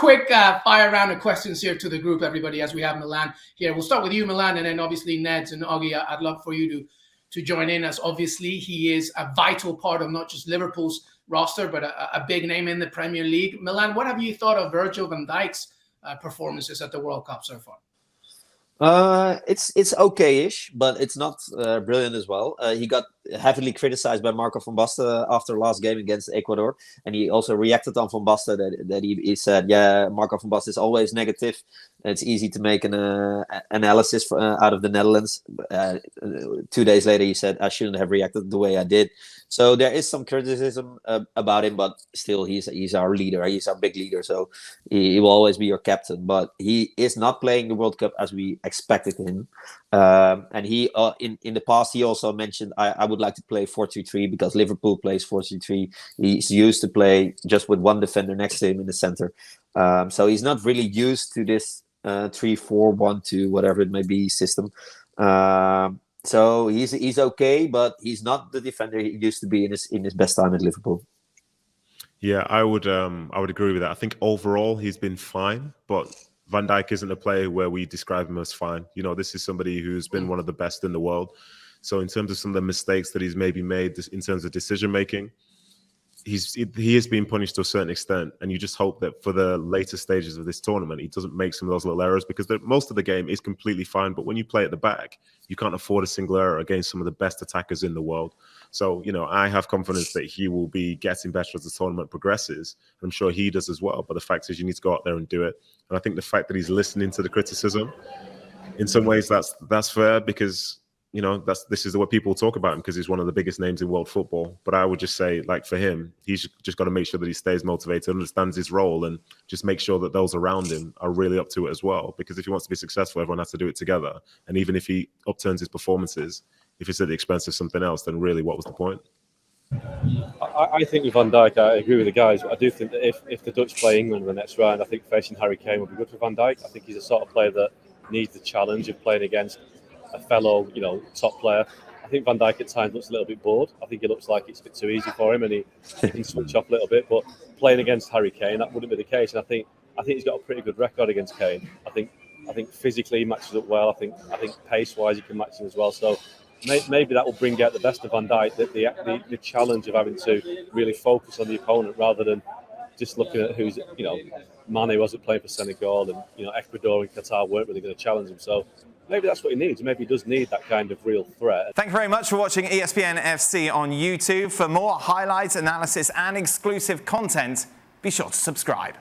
quick fire round of questions here to the group, everybody, as we have Milan here. We'll start with you, Milan, and then obviously Neds and Augie. I'd love for you to join in, as obviously he is a vital part of not just Liverpool's roster, but a big name in the Premier League. Milan, what have you thought of Virgil van Dijk's performances at the World Cup so far? It's okay-ish, but it's not brilliant as well. He got heavily criticized by Marco van Basten after last game against Ecuador, and he also reacted on Van Basten that he said, yeah, Marco van Basten is always negative. It's easy to make an analysis out of the Netherlands. 2 days later, he said, I shouldn't have reacted the way I did. So there is some criticism about him, but still, he's our leader. He's our big leader, so he will always be your captain. But he is not playing the World Cup as we expected him. And he, in the past, he also mentioned, I would like to play 4-3-3 because Liverpool plays 4-3-3. He's used to play just with one defender next to him in the center. So he's not really used to this 3-4-1-2, whatever it may be, system. So he's okay, but he's not the defender he used to be in his best time at Liverpool. Yeah, I would agree with that. I think overall he's been fine, but Van Dijk isn't a player where we describe him as fine. You know, this is somebody who's been one of the best in the world. So in terms of some of the mistakes that he's maybe made in terms of decision making, he is being punished to a certain extent, and you just hope that for the later stages of this tournament, he doesn't make some of those little errors, because most of the game is completely fine. But when you play at the back, you can't afford a single error against some of the best attackers in the world. So, you know, I have confidence that he will be getting better as the tournament progresses. I'm sure he does as well. But the fact is, you need to go out there and do it. And I think the fact that he's listening to the criticism, in some ways, that's fair, because, you know, this is what people talk about him, because he's one of the biggest names in world football. But I would just say, like, for him, he's just got to make sure that he stays motivated, understands his role, and just make sure that those around him are really up to it as well. Because if he wants to be successful, everyone has to do it together. And even if he upturns his performances, if it's at the expense of something else, then really, what was the point? I think with Van Dijk, I agree with the guys. But I do think that if the Dutch play England in the next round, I think facing Harry Kane would be good for Van Dijk. I think he's a sort of player that needs the challenge of playing against a fellow, you know, top player. I think Van Dijk at times looks a little bit bored. I think it looks like it's a bit too easy for him, and he can switch off a little bit. But playing against Harry Kane, that wouldn't be the case. And I think he's got a pretty good record against Kane. I think physically he matches up well. I think pace-wise he can match him as well. So maybe that will bring out the best of Van Dijk. The challenge of having to really focus on the opponent rather than just looking at who's, you know, Mane wasn't playing for Senegal, and, you know, Ecuador and Qatar weren't really going to challenge him. So maybe that's what he needs. Maybe he does need that kind of real threat. Thank you very much for watching ESPN FC on YouTube. For more highlights, analysis and exclusive content, be sure to subscribe.